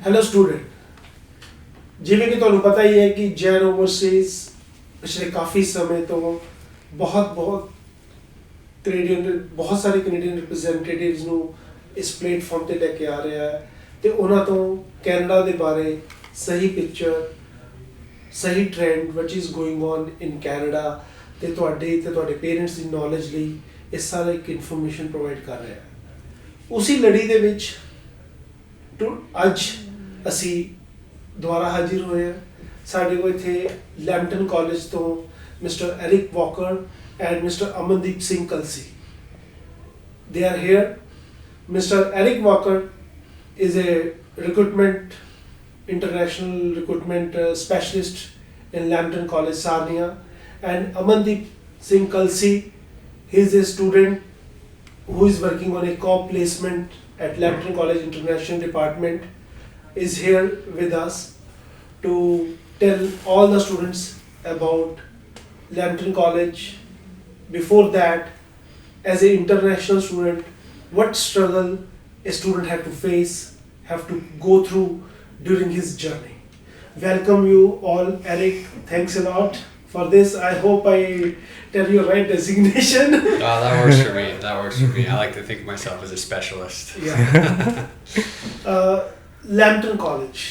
Hello student, जिਵੇਂ कि ਤੁਹਾਨੂੰ पता ही है कि जैन ओवरसीज पिछले काफ़ी समय तो बहुत सारे ਕੈਨੇਡੀਅਨ ਰਿਪਰੈਜ਼ੈਂਟੇਟਿਵਸ ਨੂੰ ਇਸ ਪਲੇਟਫਾਰਮ ਤੇ ਲੈ ਕੇ ਆ ਰਿਹਾ ਹੈ ਤੇ ਉਹਨਾਂ ਤੋਂ ਕੈਨੇਡਾ ਦੇ ਬਾਰੇ ਸਹੀ ਪਿਕਚਰ, ਸਹੀ trend which is going on in Canada ਤੇ ਤੁਹਾਡੇ ਪੇਰੈਂਟਸ ਦੀ ਨੌਲੇਜ ਲਈ ਇਹ ਸਾਰਾ ਇੱਕ ਇਨਫੋਰਮੇਸ਼ਨ ਪ੍ਰੋਵਾਈਡ ਕਰ ਰਿਹਾ ਹੈ। ਉਸੇ ਲੜੀ ਦੇ ਵਿੱਚ ਅੱਜ ਅਸੀਂ ਦੁਬਾਰਾ ਹਾਜ਼ਰ ਹੋਏ ਹਾਂ। ਸਾਡੇ ਕੋਲ ਇੱਥੇ ਲੈਂਪਟਨ ਕਾਲਜ ਤੋਂ mister Eric Walker and Mr. Amandeep Singh Kalsi. They are here. Mr. Eric Walker is a international recruitment specialist in Lambton College, Sarnia, and Amandeep Singh Kalsi, he is a student who is working on a co-placement at Lambton College International Department, is here with us to tell all the students about Lambton College. Before that, as an international student, what struggle a student have to face, have to go through during his journey. Welcome you all, Eric. Thanks a lot for this. I hope I tell you right designation. Oh, that works for me. That works for me. I like to think of myself as a specialist. Yeah. Lambton College.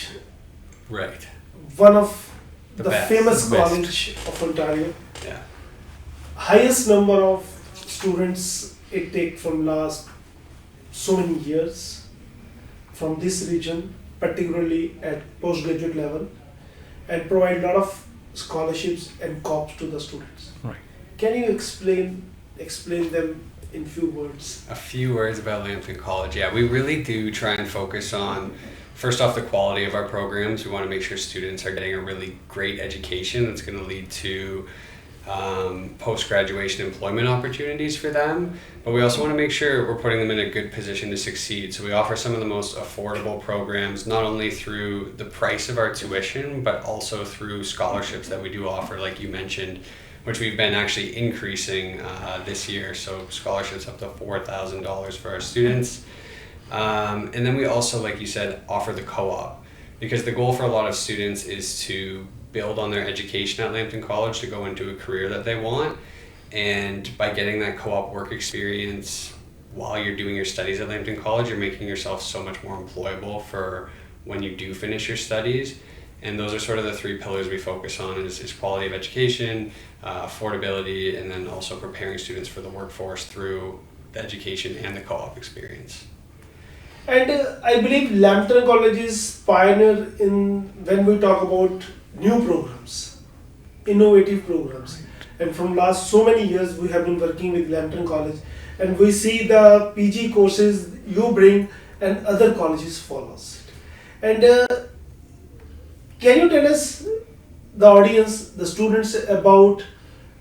Right. One of the best, famous the college of Ontario. Yeah. Highest number of students it take from last so many years from this region, particularly at postgraduate level, and provide a lot of scholarships and COPs to the students. Right. Can you explain them in few words? A few words about Lambton College. Yeah, we really do try and focus on, first off, the quality of our programs. We want to make sure students are getting a really great education that's going to lead to post-graduation employment opportunities for them, but we also want to make sure we're putting them in a good position to succeed. So we offer some of the most affordable programs, not only through the price of our tuition, but also through scholarships that we do offer, like you mentioned, which we've been actually increasing this year. So scholarships up to $4,000 for our students. And then we also, like you said, offer the co-op, because the goal for a lot of students is to build on their education at Lambton College to go into a career that they want. And by getting that co-op work experience while you're doing your studies at Lambton College, you're making yourself so much more employable for when you do finish your studies. And those are sort of the three pillars we focus on is quality of education, affordability, and then also preparing students for the workforce through the education and the co-op experience. And I believe Lambton College is pioneer in when we talk about new programs, innovative programs, and from last so many years we have been working with Lambton College, and we see the PG courses you bring and other colleges follows. And can you tell us, the audience, the students, about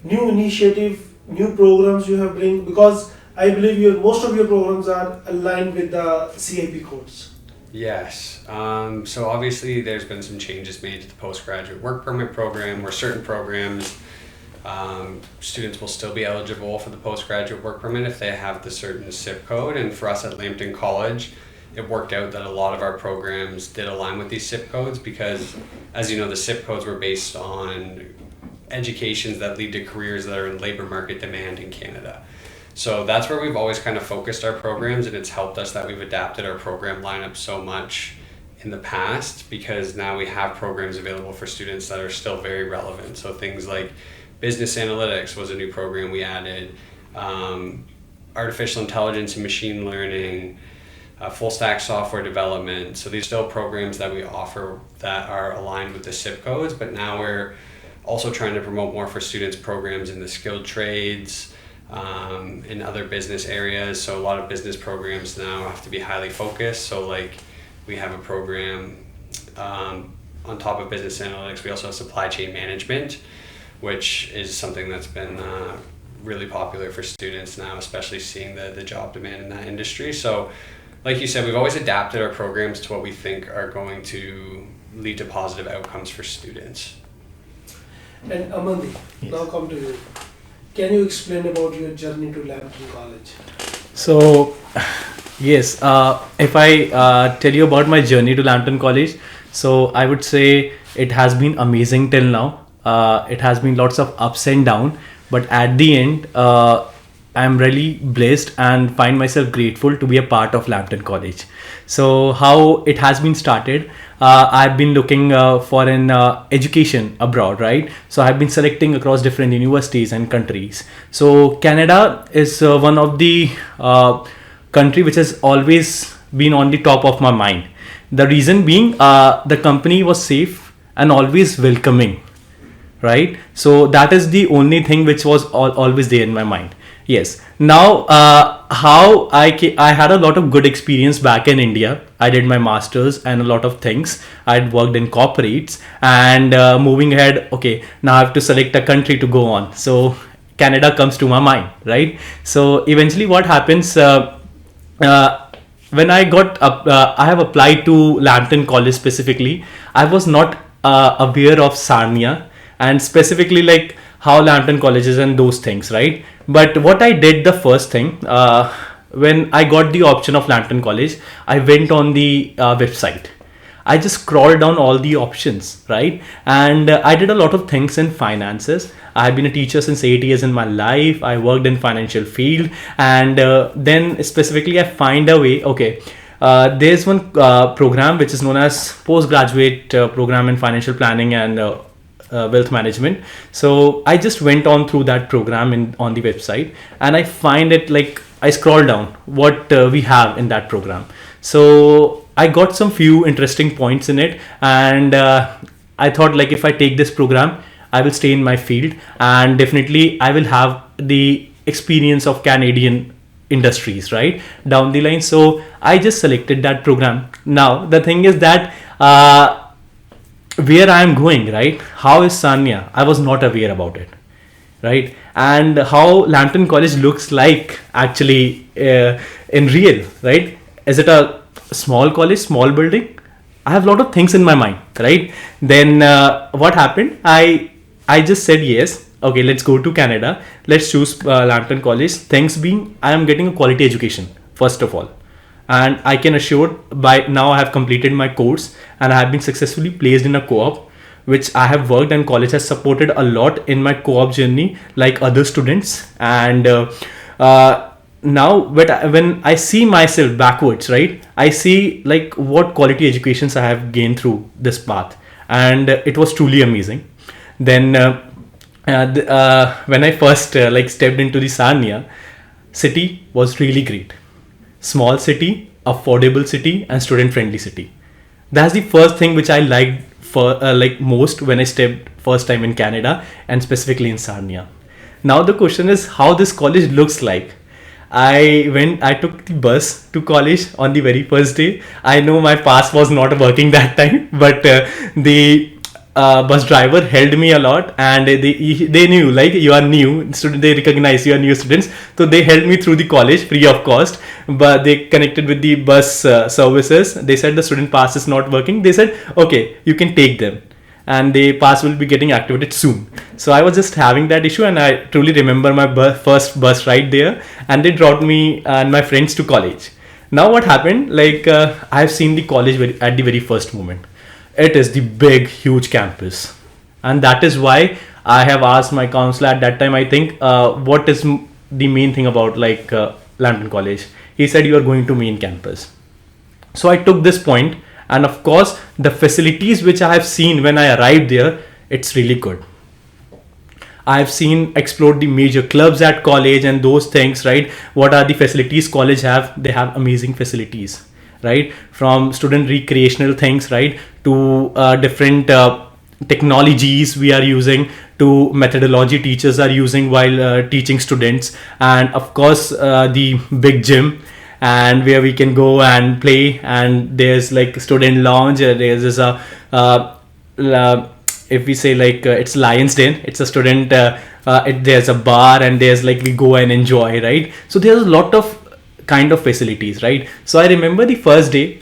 new initiative, new programs you have bring, because I believe most of your programs are aligned with the CIP codes. Yes. So obviously there's been some changes made to the postgraduate work permit program, where certain programs, students will still be eligible for the postgraduate work permit if they have the certain SIP code. And for us at Lambton College, it worked out that a lot of our programs did align with these SIP codes, because as you know, the SIP codes were based on educations that lead to careers that are in labor market demand in Canada. So that's where we've always kind of focused our programs, and it's helped us that we've adapted our program lineup so much in the past, because now we have programs available for students that are still very relevant. So things like business analytics was a new program we added, artificial intelligence and machine learning, full stack software development. So these are still programs that we offer that are aligned with the SIP codes, but now we're also trying to promote more for students programs in the skilled trades, in other business areas. So a lot of business programs now have to be highly focused. So like we have a program on top of business analytics, we also have supply chain management, which is something that's been really popular for students now, especially seeing the job demand in that industry. So like you said, we've always adapted our programs to what we think are going to lead to positive outcomes for students. And Amandeep, Yes. now come to you. Can you explain about your journey to Lambton College? So Yes, if I tell you about my journey to Lambton College, so I would say it has been amazing till now. It has been lots of ups and downs, but at the end, I'm really blessed and find myself grateful to be a part of Lambton College. So how it has been started, I've been looking for an education abroad, right? So I've been selecting across different universities and countries. So Canada is one of the country which has always been on the top of my mind. The reason being, the company was safe and always welcoming, right? So that is the only thing which was always there in my mind. Yes. Now, how I had a lot of good experience back in India. I did my masters and a lot of things. I'd worked in corporates, and moving ahead. Okay, now I have to select a country to go on. So Canada comes to my mind, right? So eventually, what happens? When I have applied to Lambton College specifically. I was not aware of Sarnia and specifically like how Lambton College is and those things, right? But what I did the first thing, when I got the option of Lambton College, I went on the website. I just scrolled down all the options, right? And I did a lot of things in finances. I've been a teacher since 8 years in my life. I worked in financial field, and then specifically I find a way. Okay, there's one program which is known as postgraduate program in financial planning and wealth management. So I just went on through that program on the website, and I find it like I scroll down what we have in that program. So I got some few interesting points in it, and I thought like if I take this program, I will stay in my field, and definitely I will have the experience of Canadian industries right down the line. So I just selected that program. Now the thing is that where I am going, right? How is Sanya? I was not aware about it, right? And how Lambton College looks like actually in real, right? Is it a small college, small building? I have a lot of things in my mind, right? Then what happened? I just said yes. Okay, let's go to Canada. Let's choose Lambton College. Thanks being, I am getting a quality education first of all, and I can assure by now I have completed my course and I have been successfully placed in a co-op which I have worked, and college has supported a lot in my co-op journey like other students. And now when I see myself backwards, right, I see like what quality educations I have gained through this path, and it was truly amazing. Then when I first like stepped into the Sarnia city, was really great. Small city, affordable city, and student friendly city. That's the first thing which I liked for like most when I stepped first time in Canada and specifically in Sarnia. Now the question is how this college looks like. I took the bus to college on the very first day. I know my pass was not working that time, but the bus driver helped me a lot, and they knew like you are new student, they recognize you are new students, so they helped me through the college free of cost. But they connected with the bus services. They said the student pass is not working. They said okay, you can take them, and the pass will be getting activated soon. So I was just having that issue, and I truly remember my first bus ride there, and they dropped me and my friends to college. Now what happened, like I've seen the college at the very first moment. It is the big huge campus, and that is why I have asked my counselor at that time, I think, what is the main thing about like Lambton College. He said you are going to main campus. So I took this point, and of course the facilities which I have seen when I arrived there, it's really good. I have seen explored the major clubs at college and those things, right? What are the facilities college have? They have amazing facilities, right? From student recreational things, right, to different technologies we are using, to methodology teachers are using while teaching students, and of course the big gym, and where we can go and play, and there's like student lounge. There's a if we say like it's Lions Den, it's a student there's a bar, and there's like we go and enjoy, right? So there's a lot of kind of facilities, right? So I remember the first day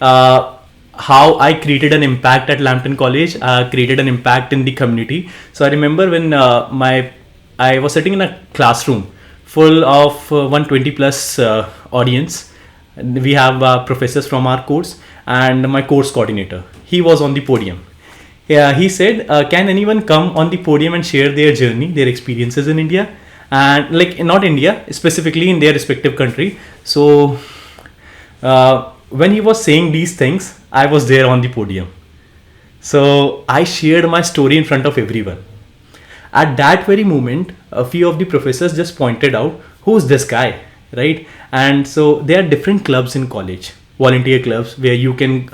how I created an impact at Lambton College, created an impact in the community. So I remember when I was sitting in a classroom full of 120 plus audience We have professors from our course and my course coordinator. He was on the podium. Yeah, he said, "Can anyone come on the podium and share their journey, their experiences in India, and like not India specifically in their respective country?" So when he was saying these things, I was there on the podium. So I shared my story in front of everyone. At that very moment, a few of the professors just pointed out, "Who's this guy?" Right? And so there are different clubs in college, volunteer clubs, where you can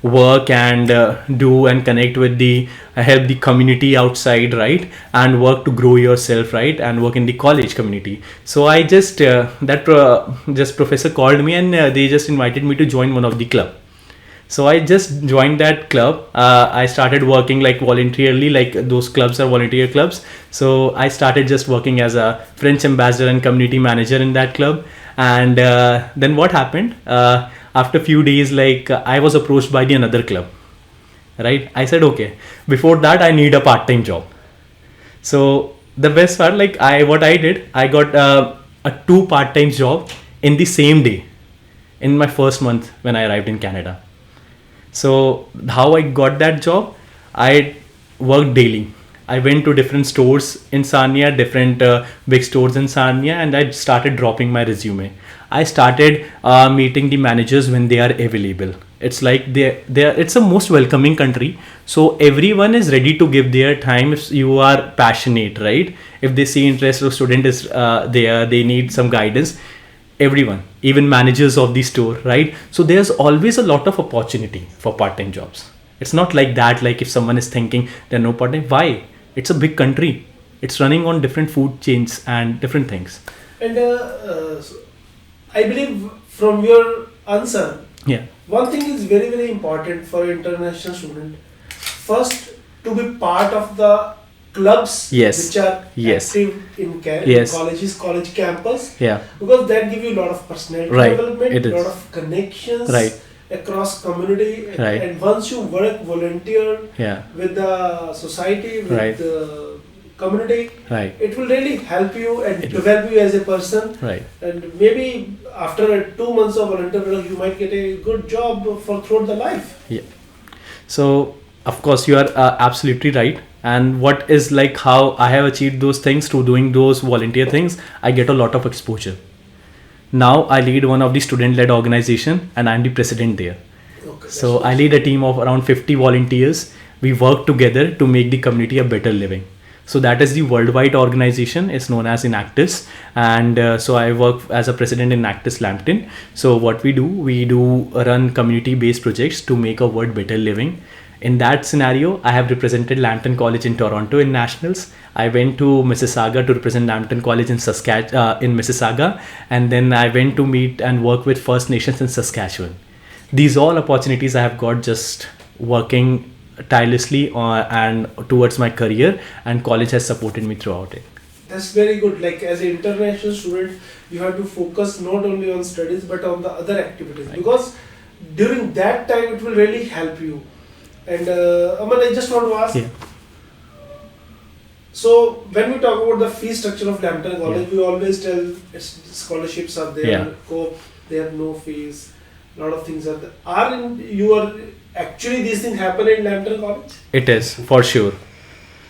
work and do and connect with the help the community outside, right? And work to grow yourself, right? And work in the college community. So I just just professor called me, and they just invited me to join one of the club. So I just joined that club. I started working like voluntarily, like those clubs are volunteer clubs. So I started just working as a French ambassador and community manager in that club. And then what happened? After a few days, like I was approached by the another club, right? I said, okay, before that I need a part-time job. So the best part, like what I did, I got a 2 part-time job in the same day in my first month when I arrived in Canada. So how I got that job, I worked daily. I went to different stores in Sarnia, different big stores in Sarnia, and I started dropping my resume. I started meeting the managers when they are available. It's like it's a most welcoming country. So everyone is ready to give their time if you are passionate, right? If they see interest of student is there, they need some guidance. Everyone, even managers of the store, right? So there's always a lot of opportunity for part-time jobs. It's not like that, like if someone is thinking there are no part-time, why? It's a big country. It's running on different food chains and different things. And I believe from your answer, Yeah. one thing is very, very important for an international student. First, to be part of the clubs Yes. which are Yes. active in Yes. colleges, college campus, Yeah. because that give you a lot of personality Right. development, It is. lot of connections Right. across community, Right. and once you work volunteer Yeah. with the society, with Right. the community, Right. it will really help you and It will. develop you as a person. Right. And maybe after 2 months of volunteer work, you might get a good job for throughout the life. Yeah. So of course you are absolutely right. And what is like how I have achieved those things through doing those volunteer things, I get a lot of exposure. Now I lead one of the student-led organization and I'm the president there. Okay, So I lead a team of around 50 volunteers. We work together to make the community a better living. So that is the worldwide organization. It's known as Enactus. And so I work as a president in Enactus Lambton. So what we do run community-based projects to make a world better living. In that scenario, I have represented Lambton College in Toronto in nationals. I went to Mississauga to represent Lambton College in in Mississauga, and then I went to meet and work with First Nations in Saskatchewan. These all opportunities I have got just working tirelessly and towards my career, and college has supported me throughout it. That's very good. Like as an international student, you have to focus not only on studies but on the other activities, Right. because during that time it will really help you. And Aman, I just want to ask. Yeah. So when we talk about the fee structure of Lambton College, we always tell scholarships are there, Yeah. they have no fees. A lot of things are there. Actually these things happen in Lambton College? It is, for sure.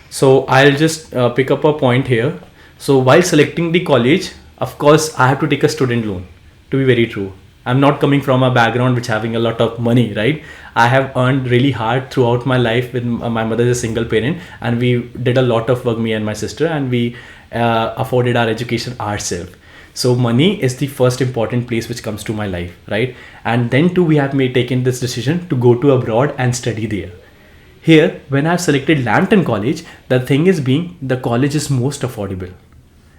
So I'll just pick up a point here. So while selecting the college, of course, I have to take a student loan, to be very true. I'm not coming from a background which having a lot of money, right? I have earned really hard throughout my life with my mother is a single parent, and we did a lot of work, me and my sister, and we afforded our education ourselves. So money is the first important place which comes to my life, right? And then too, we have taken this decision to go to abroad and study there. Here, when I've selected Lambton College, the thing is being the college is most affordable.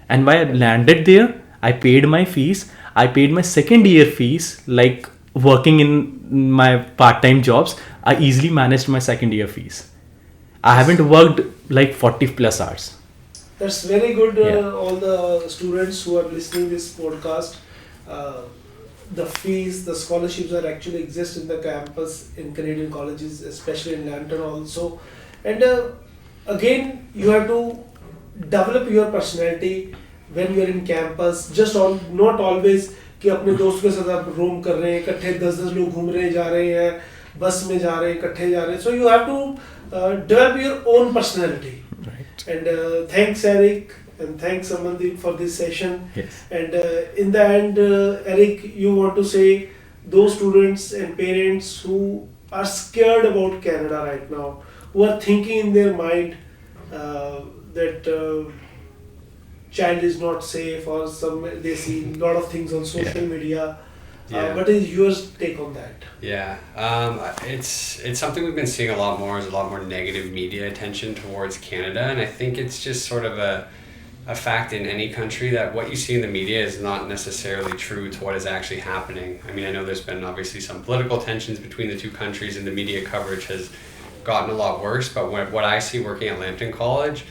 And when I landed there, I paid my fees. I paid my second year fees, like working in my part-time jobs. I easily managed my second year fees. I haven't worked like 40 plus hours. That's very good. Yeah. All the students who are listening this podcast, the fees, the scholarships that actually exist in the campus in Canadian colleges, especially in Lambton also. And again, you have to develop your personality when you are in campus. Not always कि अपने दोस्त के साथ आप रोम कर रहे हैं, इकट्ठे 10-10 लोग घूम रहे जा रहे हैं, बस में जा रहे हैं, इकट्ठे जा रहे हैं. So you have to develop your own personality. Right. And thanks Eric and thanks Amandeep for this session. Yes. And in the end, Eric, you want to say those students and parents who are scared about Canada right now, who are thinking in their mind that child is not safe, or some they see a lot of things on social media. Yeah. What is your take on that? Yeah, it's something we've been seeing a lot more. Is a lot more negative media attention towards Canada, and I think it's just sort of a fact in any country that what you see in the media is not necessarily true to what is actually happening. I mean, I know there's been obviously some political tensions between the two countries, and the media coverage has gotten a lot worse. But what I see working at Lambton College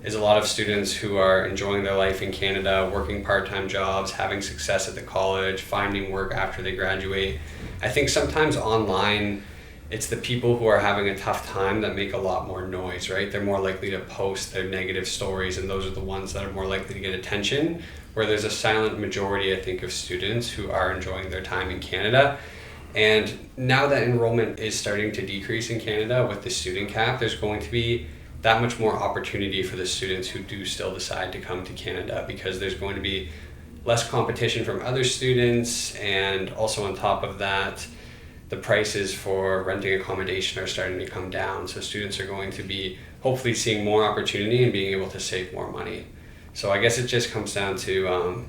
is a lot of students who are enjoying their life in Canada, working part-time jobs, having success at the college, finding work after they graduate. I think sometimes online, it's the people who are having a tough time that make a lot more noise, right? They're more likely to post their negative stories, and those are the ones that are more likely to get attention, where there's a silent majority, I think, of students who are enjoying their time in Canada. And now that enrollment is starting to decrease in Canada with the student cap, there's going to be that much more opportunity for the students who do still decide to come to Canada, because there's going to be less competition from other students, and also on top of that, the prices for renting accommodation are starting to come down. So students are going to be hopefully seeing more opportunity and being able to save more money. So I guess it just comes down to,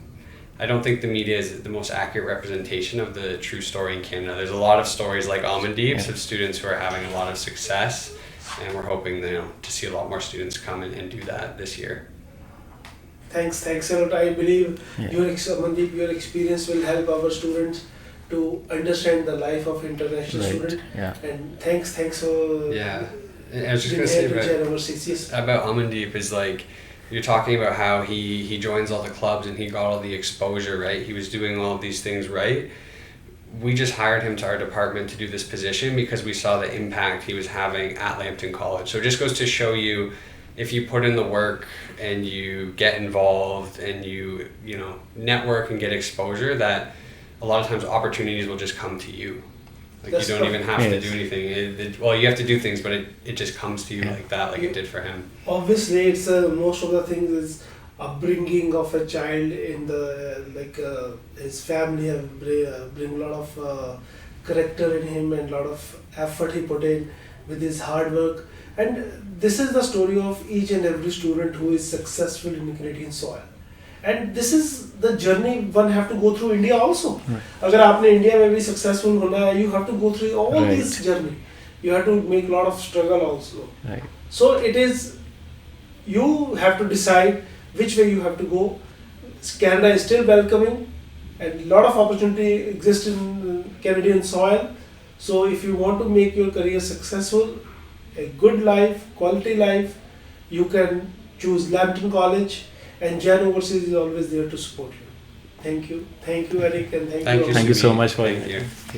I don't think the media is the most accurate representation of the true story in Canada. There's a lot of stories like Amandeep's of students who are having a lot of success, and we're hoping to see a lot more students come in and do that this year. Thanks a lot. I believe Amandeep, your experience will help our students to understand the life of international student. Yeah. And thanks for Yeah. I was just going to say Jain Overseas. about Amandeep is like, you're talking about how he joins all the clubs and he got all the exposure, right? He was doing all of these things right. We just hired him to our department to do this position because we saw the impact he was having at Lambton College. So it just goes to show you, if you put in the work and you get involved and you network and get exposure, that a lot of times opportunities will just come to you. Like, you don't even have to do anything. Well, you have to do things, but it just comes to you like that, like it did for him. Obviously, it's most of the things is upbringing of a child in the his family have bring a lot of character in him and a lot of effort he put in with his hard work. And this is the story of each and every student who is successful in Canadian soil. And this is the journey one have to go through India also. अगर आपने India में भी successful होना है, you have to go through all this journey. You have to make a lot of struggle also. Right. So it is, you have to decide which way you have to go. Canada is still welcoming, and a lot of opportunity exists in Canadian soil. So if you want to make your career successful, a good life, quality life, you can choose Lambton College, and Jain Overseas is always there to support you. Thank you, Eric, and thank you. Thank you so much for Thank you.